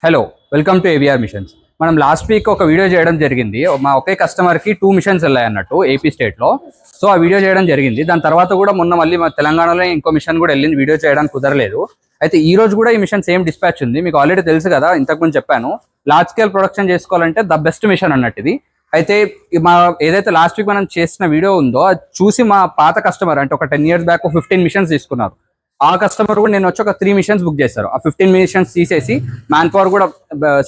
Hello, welcome to AVR machines. మనం last week ఒక video చేయడం జరిగింది. మా ఒకే కస్టమర్కి 2 మిషన్స్ వెళ్ళాయి అన్నట్టు ఏపీ స్టేట్లో. సో ఆ వీడియో చేయడం జరిగింది. దాని తర్వాత కూడా మొన్న మళ్ళీ మా తెలంగాణలో ఇంకో మిషన్ కూడా వెళ్ళింది. వీడియో చేయడానికి కుదరలేదు. అయితే ఈ రోజు కూడా ఈ మిషన్ సేమ్ డిస్పాచ్ ఉంది. మీకు ఆల్రెడీ తెలుసు కదా, ఇంతకుముందు చెప్పాను. లార్జ్ స్కేల్ ప్రొడక్షన్ చేసుకోవాలంటే ద బెస్ట్ మిషన్ అన్నట్టు ఇది. అయితే మా ఏదైతే లాస్ట్ వీక్ మనం చేసిన వీడియో ఉందో అది చూసి మా పాత కస్టమర్ అంటే ఒక 10 years బ్యాక్ 15 మిషన్స్ తీసుకున్నారు. ఆ కస్టమర్ కూడా నేను వచ్చి ఒక 3 మిషన్స్ బుక్ చేశారు. ఆ 15 మిషన్స్ తీసేసి మ్యాన్ పవర్ కూడా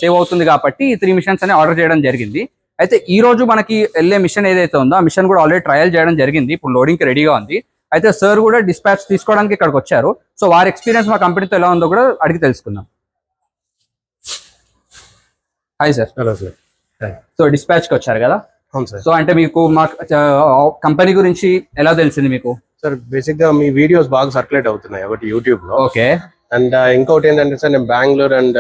సేవ్ అవుతుంది కాబట్టి ఈ 3 మిషన్స్ అని ఆర్డర్ చేయడం జరిగింది. అయితే ఈ రోజు మనకి వెళ్ళే మిషన్ ఏదైతే ఉందో ఆ మిషన్ కూడా ఆల్రెడీ ట్రయల్ చేయడం జరిగింది. ఇప్పుడు లోడింగ్కి రెడీగా ఉంది. అయితే సార్ కూడా డిస్పాచ్ తీసుకోవడానికి ఇక్కడికి వచ్చారు. సో వారి ఎక్స్పీరియన్స్ మా కంపెనీతో ఎలా ఉందో కూడా అడిగి తెలుసుకుందాం. Hi sir. Hello sir. So డిస్పాచ్కి వచ్చారు కదా. అవును సార్. సో అంటే మీకు మా కంపెనీ గురించి ఎలా తెలిసింది మీకు? సార్ బేసిక్ గా మీ వీడియోస్ బాగా సర్క్యులేట్ అవుతున్నాయి ఒకటి యూట్యూబ్ లో. ఓకే. అండ్ ఇంకోటి ఏంటంటే సార్, నేను బెంగళూరు అండ్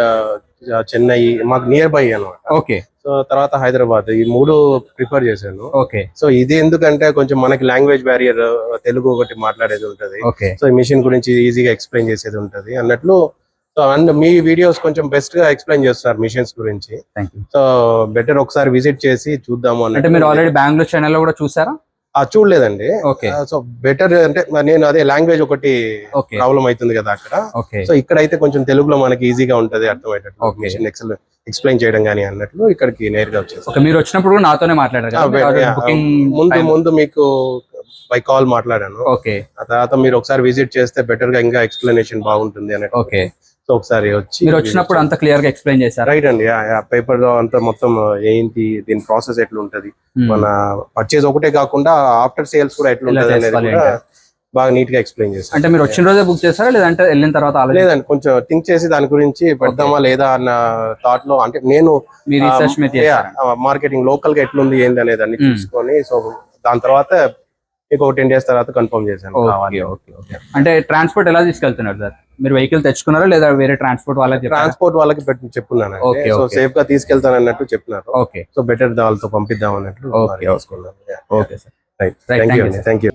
చెన్నై మాకు నియర్ బై అనమాట. ఓకే. సో తర్వాత హైదరాబాద్, ఈ 3 ప్రిఫర్ చేశాను. ఓకే. సో ఇది ఎందుకంటే కొంచెం మనకి లాంగ్వేజ్ బ్యారియర్, తెలుగు ఒకటి మాట్లాడేది ఉంటది. ఓకే. సో ఈ మిషన్ గురించి ఈజీగా ఎక్స్ప్లెయిన్ చేసేది ఉంటది అన్నట్లు. సో అండ్ మీ వీడియోస్ కొంచెం బెస్ట్ గా ఎక్స్ప్లెయిన్ చేస్తారు మిషన్స్ గురించి. సో బెటర్ ఒకసారి విజిట్ చేసి చూద్దాము అంటే మీరు ఆల్రెడీ బెంగళూరు ఛానల్ లో కూడా చూసారా? చూడలేదండి. ఓకే. సో బెటర్ అంటే నేను అదే లాంగ్వేజ్ ఒకటి ప్రాబ్లం అవుతుంది కదా అక్కడ. సో ఇక్కడ అయితే కొంచెం తెలుగులో మనకి ఈజీగా ఉంటది, అర్థమయ్యేటట్టు ఎక్స్ప్లెయిన్ చేయడం కానీ అన్నట్లు ఇక్కడికి నేరుగా వచ్చేసి. మీరు వచ్చినప్పుడు కూడా నాతోనే మాట్లాడారు. ముందు మీకు బై కాల్ మాట్లాడాను. ఓకే. ఆ తర్వాత మీరు ఒకసారి విజిట్ చేస్తే బెటర్ గా ఇంకా ఎక్స్ప్లెనేషన్ బాగుంటుంది అన్నట్టు. ఓకే. సో ఒకసారి వచ్చి మీరు వచ్చినప్పుడు అంత క్లియర్ గా ఎక్స్ప్లెయిన్ చేశారు. రైట్ అండి. పేపర్ లో అంతా మొత్తం ఏంటి, దీని ప్రాసెస్ ఎట్లా ఉంటది, మన పర్చేజ్ ఒకటే కాకుండా ఆఫ్టర్ సేల్స్ కూడా ఎట్లా ఉంటది అనేది కూడా బాగా నీట్ గా ఎక్స్ప్లెయిన్ చేశారు. అంటే మీరు వచ్చిన రోజే బుక్ చేస్తారా లేదంటే వెళ్ళిన తర్వాత? లేదండి, కొంచెం థింక్ చేసి దాని గురించి పెడదామా లేదా అన్న థాట్ లో, అంటే నేను మార్కెటింగ్ లోకల్ గా ఎట్లుంది ఏంది అనేది అన్ని చూసుకొని, సో దాని తర్వాత ఇంకో 10 days తర్వాత కన్ఫర్మ్ చేశాను. అంటే ట్రాన్స్పోర్ట్ ఎలా తీసుకెళ్తున్నారు సార్? మీరు వెహికల్ తెచ్చుకున్నారా లేదా వేరే ట్రాన్స్పోర్ట్ వాళ్ళకి? ట్రాన్స్పోర్ట్ వాళ్ళకి చెప్పున్నాను. సో సేఫ్ గా తీసుకెళ్తాను అన్నట్టు చెప్పినారు. ఓకే. సో బెటర్ వాళ్ళతో పంపిద్దాం అన్నట్టు. Okay sir. Right. Thank you.